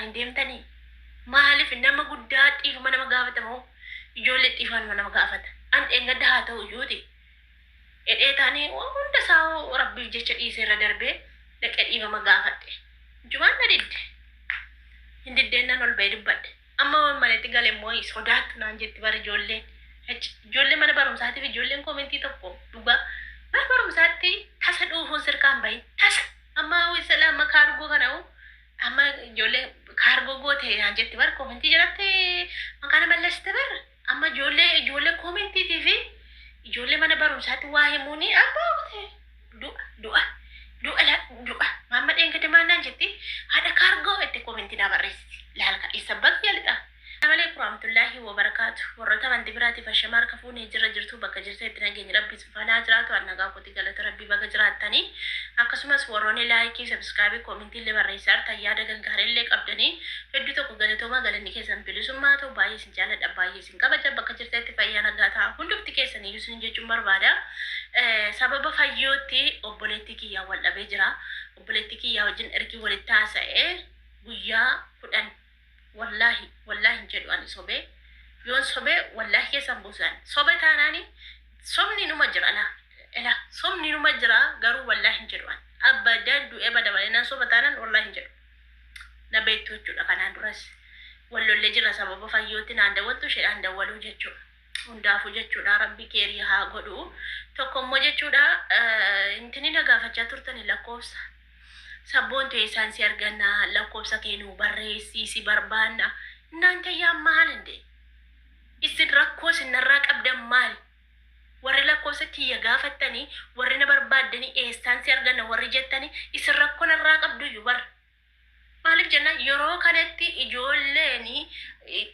hin deemtanii maaliif nama guddaa dhiifama nama gaafatamoo ijoollee dhiifama nama gaafata an engadda haa ta'u iyyuuti edhee taanii hunda isaa rabbiif jecha dhiisee irra darbee dhaqee dhiifama gaafadhe jumaan na didde hin diddeennan ol ba'ee dubbadhe amma maletti galee immoo sodaattu naan jetti bara ijoollee mana barumsaatiif ijoolleen koomentii tokko dhugaa mana barumsaatti tasa dhuufuun sirkaan bahin tasa amma wisala amma kaargoo kana'u amma ijoollee kaargoo goote naan jetti bara koomentii jedhatte maqaan mallasite bara amma ijoollee koomentiitii fi ijoollee mana barumsaatti waa himuuni abbaa du'a mamma dheenkate maannaan jetti haadha kaargoo itti koomentii naa barreessi laalka isa bakki yaalidha. Assalamualaikum warahmatullahi wabarakatuh. Warroota amantii biraatiif ashamaa harka fuunee jirtu bakka jirta itti nageenya rabbii subhaanaa jiraatu annagaa kooti galata rabbii bakka jiraattanii akkasumas warroonni laayikii sabskaabii koomentii illee barreessaa harta yaada gaggaarii illee qabdanii hedduu tokko galatoomaa galanni keessan bilisummaa ta'u baay'ee isin jaalladha baay'ee isin kabaja bakka jirta itti fayyaa nagaa ta'a hundufti keessan iyyuu isin jechuun barbaada. Sababa fayyootti obboleettii kiyyaa wal dhabee jira. Obboleettii kiyyaa wajjin ergi walitti haasa'ee guyyaa 10 wallahi jedhu ani sobe yoon sobe wallahi keessan buusan sobe taanaani somni numa jira la somni numa jira garuu wallahi jedhu ani abadan du'e badabalena sobe taanan wallahi jedhu na beektu jechuudha kanaan duras wallollee jira sababa fayyootti naan dawwattu shedhaan dawwaluu jechuudha hundaafu jechuudha rabbi keerii haa godhu tokkommoo jechuudha intini na gaafachaa turtani lakkoofsa sabboontu isaan si arganna lakkoofsa keenuu barreessii si barbaanna እናንተ ያማል እንዴ isin rakkoo sinarraa qabdan maal warri lakkoofsa kiyya gaafattani warri na barbaaddani eessaan si arganna warri jettani isin rakkoo narraa qabdu iyyuu bar maaliif jenna yeroo kanatti ijoolleeni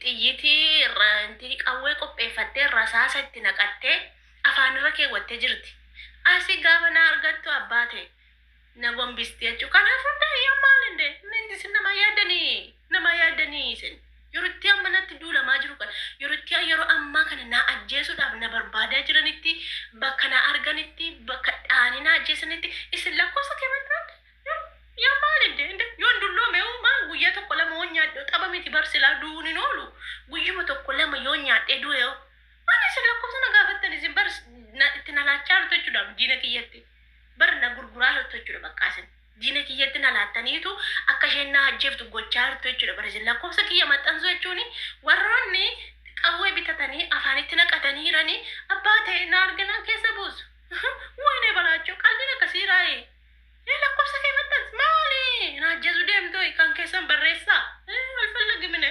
xiyyitii rantii qawwee qopheeffattee rasaasa itti naqattee afaanirra keewwattee jirti asi gaafa na argattu abbaate na gombisti jechuudha kanaaf hunda yaamaal እንዴ inni sin nama yaadanii isin Yorutti ammanatti duulamaa jiru kan yorutti yeroo ammaa kana na ajjeesuudhaaf na barbaadaa jiranitti bakka na arganitti bakka dhaanii na ajjeesanitti isin lakkoofsa keewwatan yaa maal inde yoon dulloome maa guyyaa tokko lama yoo nyaadhe xaba miti barsilaa duuni noolu guyyuma tokko lama yoo nyaadhe du'e waan isin lakkoofsa na gaafattan isin bar itti na laachaa jirtu jechuudha diina kiyyatti bar na gurguraa jirtu jechuudha baqqaasin diina kiyyatti na laattaniitu akka isheen na ajjeeftu gochaa jirtu jechuudha barreessin lakkoofsa kiyya maxxansuu jechuuni warroonni qawwee bitatanii afaanitti naqatanii jiranii abbaa ta'e na arginaan keessa buusu wayne balaachuu qalbiin akkasii raa'ee lakkoofsa kee maxxans maali na ajjeesu deemtu kan keessan barreessaa alfallagimine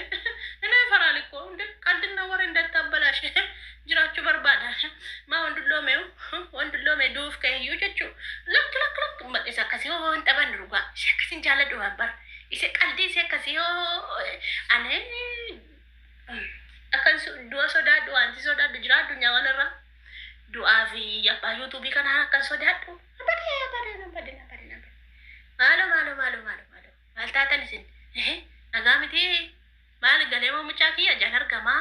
inni faraalikoo qalbiin na warra indattabbalaashe jiraachuu barbaada maa wandulloome duuf ka'eyyuu jechuu lakk isa akkasii hoo hin dhaban dhugaa isa akkasiin jaalladhu bar isa qalbii isa akkasii hoo ane akkan du'a sodaadhu wanti sodaadhu jira addunyaa kanarra du'aa fi abbaa yuutuubii kana akkan sodaadhu badee maalo maal taatan isin nagaa miti maal galee muumichaa kiyya jaan argamaa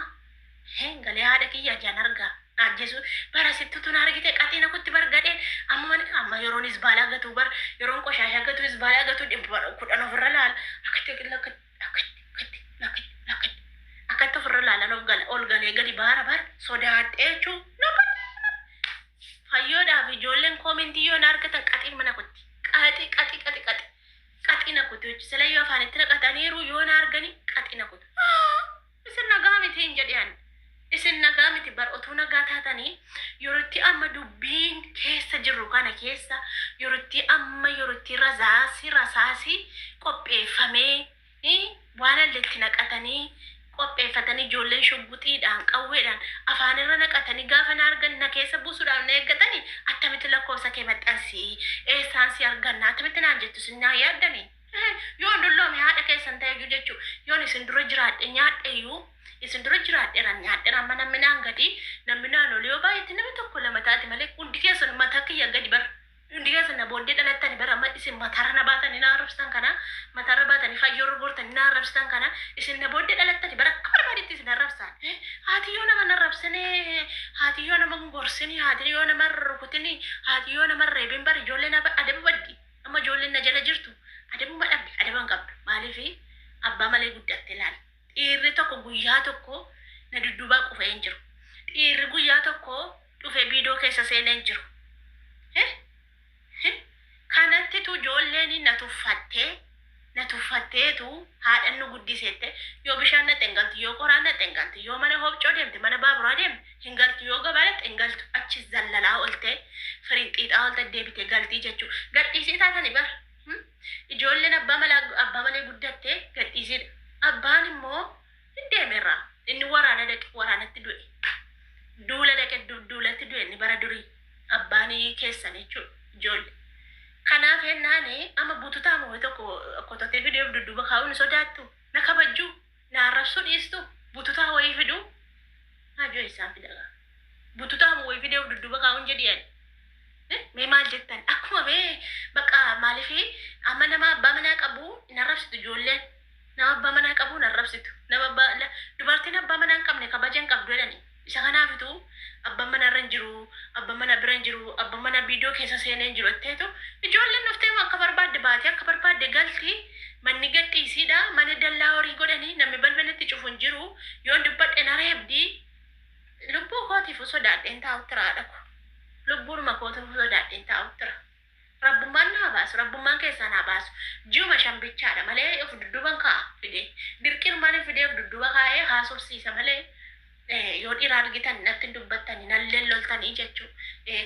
galee haadha kiyya jaan argaa najjesu bara sittutu na argite qaxina kutti bargadeen amma yeroonis baalaa gatu bar yeroon qoshaashaa gatu is baalaa gatu kudhan ofirra laal akkatti ofirra laalan ol galee gadi baara bar sodaadhee jechuu fayyoodhaaf ijoolleen koomentii yoo na argatan qaxiin mana kutti qaxina kutti jechuudha silayyoo afaanitti naqataniiru yoo na argani qaxina kutti isin nagaa miti hin jedhan isin nagaa miti bar otuu nagaa taatanii yerootti amma dubbiin keessa jirru kana keessa yerootti rasaasi qopheeffamee waan alleetti naqatanii qopheeffatanii ijoolleen shugguxiidhaan qawweedhaan afaanirra naqatanii gaafa na argan na keessa buusuudhaaf na eeggatanii attamitti lakkoofsa kee maxxansii eessaan si argannaa attamitti naan jettu sin naa yaaddanii yoon dulloome haadha keessan ta'eyyuu jechuu yoon isin dura jiraadhe nyaadheyyuu isin dura jiraadheeran nyaadheeran mana minaan gadi namni naanolii yoo baay'eetti nama tokko lama taate malee hundi keessan mataa kiyya gadi bar hundi keessan na booddee dhalattani bara amma isin mataarra na baatanii na arrabsitan kana mataarra baatanii fayyoo gortanii na arrabsitan kana isin na booddee dhalattani bara akka barbaadetti isin arrabsan haati yoo nama narrabsine haati yoo nama gorsini haati yoo nama rukutini haati yoo nama reebin bar ijoollee na adaba baddi amma ijoolleen na jala jirtu adabu madhabde adaban qabdu maaliif abbaa malee guddatte laal. Dhiirri tokko guyyaa tokko na dudduubaa qufee hin jiru. Dhiirri guyyaa tokko dhufee biidoo keessa seenee hin jiru. Kanattitu ijoolleen na tuffatteetu haadhan nu guddisette yoo bishaan na xengaltu yoo qoraan na xengaltu yoo mana hobcoo deemte mana baaburaa deemte hin galtu yoo gabaadha xengaltu achi zallalaa oolte firiin xiixaa oolte deebite galtii jechuu gadhiisii taatani bar ijoolleen abbaa malee guddatte gadhiisiidha. Abbaan immoo hin deemerraa inni waraana dhaqe waraanatti du'e duula dhaqe duulatti du'e inni bara durii abbaanii keessan jechuudha ijoollee. Kanaaf hennaani ama bututaa moo tokko kototee fidee dudduuba kaa'uun sodaattu na kabajjuu na arrabsuu dhiistu bututaa wayii fiduu haajoo isaan fidaga bututaa moo wayii fidee dudduuba kaa'uun jedhiyan mee maal jettan akkuma mee bakka maalifi amma nama abbaa manaa qabu hin arrabsitu ijoolleen nama abbaa manaa qabu hin arrabsitu nama dubartiin abbaa manaa hin qabne kabaja hin qabdu jedhani isa kanaafitu abbaan mana irra hin jiru abbaan mana bira hin jiru abbaan mana biidoo keessa seenee hin jiru etteetu ijoolleen dhuftee akka barbaadde baatee akka barbaadde galti manni gadhiisiidha mana dallaa horii godhanii namni balbalatti cufu hin jiru yoon dubbadhe na reebdi lubbuu kootiif sodaadheen taa'u tira dhaqu lubbuudhuma kootiif sodaadheen taa'u tira rabbummaan naa baasu rabbummaan keessaa naa baasu ji'uma shambichaadha malee of dudduuban kaa'a fidee dirqirmaan fidee of dudduuba kaa'ee haasofsiisa malee yoo dhiiraa argitan natti dubbattanii nalleen loltanii jechuu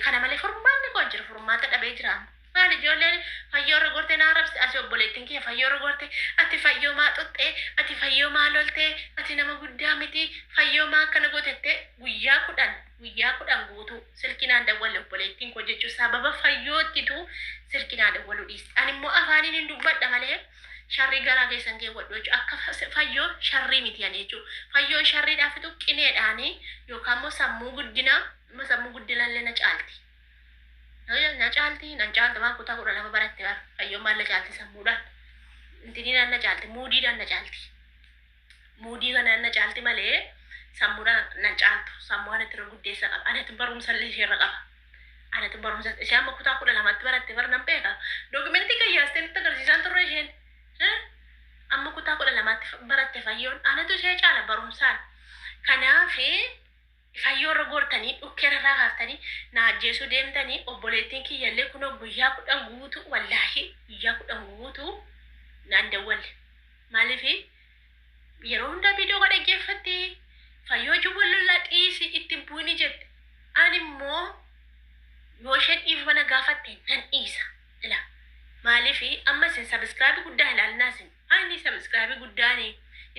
kana malee furmaanni koo jira furmaata dhabee jira maal ijoolleen fayyoo irra gortee naa rabsi asii obboleettiin kee fayyoo irra gortee ati fayyoo maa xuxxee ati fayyoo maa loltee ati nama guddaa miti fayyoo maa akkana gootettee guyyaa kudhan guutuu silkinaan dawwalle obboleettiin koo jechuu sababa fayyootitu silkinaan dawwaluu dhiiste ani immoo afaaniin hin dubbadha malee sharri garaa keessan keewwadhu jechuudha akka fayyoo sharrii miti ani jechuudha fayyoon sharriidhaaf fitu qineedhaani yookaan immoo sammuu guddinallee na caalti nan caalti waan kutaa kudha lama baratte bara fayyoon maal na caalti sammuudhaan intiniidhaan na caalti muudiidhaan na caalti muudii kanaan na caalti malee sammuudhaan nan caaltu sammuu anatti irra guddeessa qaba anatti barumsallee isheerra qaba anatti barumsa ishee amma kutaa kudha lamatti baratte bara nan beeka dookumentii kayyaastee nutti agarsiisaan turre isheen amma kutaa kudha lamatti baratte fayyoon anatu ishee caala barumsaan kanaaf fayyoo irra gortanii dhukkeen irraa kaaftanii na ajjeesuu deemtanii obboleettiin kiyyallee kunoo guyyaa 10 guutuu wallaahi guyyaa 10 guutuu naan dawwalle maaliif yeroo hunda viidiyoo dhaggeeffatti fayyoo jubbullullaa dhiisi ittiin bu'ini jette ani immoo yoo isheen dhiifama gaafatte nan dhiisa ila maaliif amma isin sabiskiraabii guddaa ilaalnaasin ani sabiskiraabii guddaani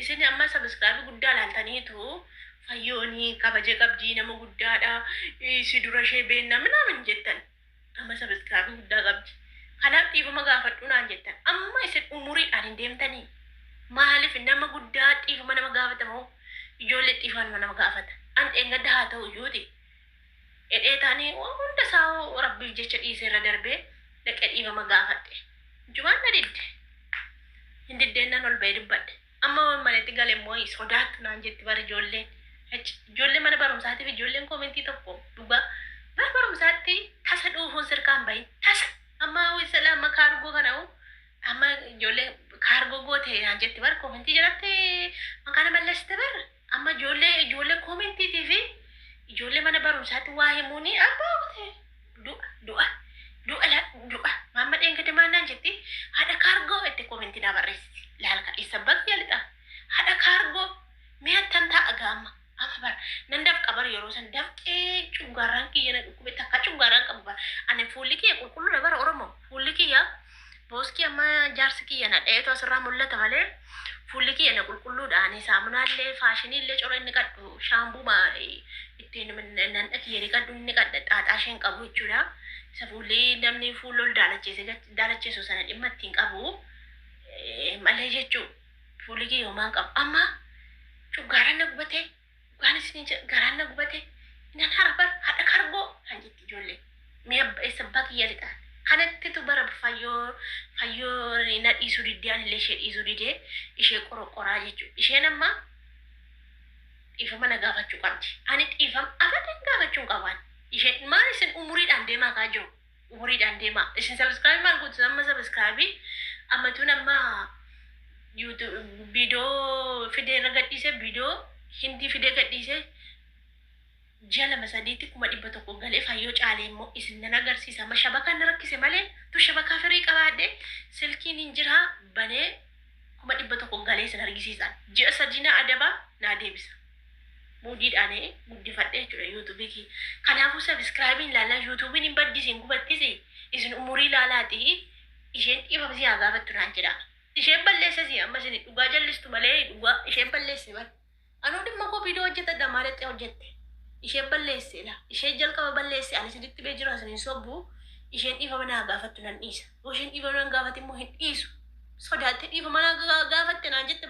isin amma sabiskiraabii guddaa ilaaltaniitu fayyooni kabaja qabdii nama guddaadha si dura ishee beenna minaamin jettan amma sabiskiraabii guddaa qabdi kanaaf dhiifama gaafadhu naan jettan amma isin umuriidhaan hin deemtanii maaliif nama guddaa dhiifama nama gaafatamoo ijoollee dhiifama nama gaafata an dheengadda haa ta'u iyyuuti edhee taanii hunda isaa rabbiif jecha dhiisee irra darbee dhaqee dhiifama gaafadhe jumaan na didde hin diddeennan ol ba'ee dubbadhe amma manatti galee immoo sodaattu naan jetti bara ijoollee mana barumsaatiif ijoolleen koomentii tokko dhugaa bara barumsaatti tasa dhuufuun sirkaan bahin tasa amma wisala amma kaargoo kana'u amma ijoollee kaargoo goote naan jetti bara koomentii jalatti maqaa nama lasta bara amma ijoollee koomentiitii fi ijoollee mana barumsaatti waa himuuni abbaa du'a mamma dheengadde maannaan jetti haadha kaargoo itti koomentii naa barreessiti laalka isa bakki yaalidha haadha kaargoo mee attan ta'a gaama amma bara nan dafqa bara yeroo san dafqee cungaarraan kiyya na dhukkube takka cungaarraan qabu bara ani fuulli kiyya qulqulluudha bara oromoo fuulli kiyya booskii amma jaarsi kiyya na dhayeetu asirraa mul'ata malee fuulli kiyya na qulqulluudha ani saamunaallee faashiniillee coro inni qadhu shaambuma ittiin nan dhakiyya ni qadhu inni qadha xaaxaa isheen qabu jechuudha isa fuulli namni fuulol daalacheessu sana dhimma ittiin qabu malee jechuu fuulli kiyya homaan qabu amma cungaaraan na gubate waan isin garaan na gubate nan harabar haadha kaargoo kan jetti ijoollee mee isa bakki yaalidha kanattitu bara fayyoo na dhiisuu diddee anillee ishee dhiisuu didee ishee qoraa jechuudha isheen amma dhiifama na gaafachuu qabdi ani dhiifama abadan gaafachuu qabaan isheen maal isin umuriidhaan deemaa kaa jiru umuriidhaan deemaa isin sabiskiraabii maal gootu amma sabiskiraabii ammatuun amma Video fidee irra gadhiise video hindi fidee gadhiise ji'a lama sadiitti 100,000 galee fayyoo caalee immoo isin nan agarsiisa. Amma shabakaan na rakkise malee tu shabakaa firii qabaadhe silkiin hin jira banee 100,000 galee isin argisiisan. Ji'a sadii na adabaa naa deebisa. Mudiidhaanii guddifadhe jechuudha yuutuubii kee. Kanaafuu sabiskiraayibiin ilaalaa yuutuubiin hin baddisiin gubattisi isin umurii ilaalaati isheen dhiifamsi haa gaafattu naan jedha. Isheen balleessasi amma isin dhugaa jallistu malee dhugaa isheen balleessi malee. Anuu dhimma koo viidiyoo hojjetadha maalitti hojjette. Isheen balleesseedha. Isheen jalqaba balleesse ani isinitti bee jiru asiniin sobbu isheen dhiifama naa gaafattu nan dhiisa. Yoo isheen dhiifama naa gaafate immoo hin dhiisu. Sodaatte dhiifama naa gaafatte naan jette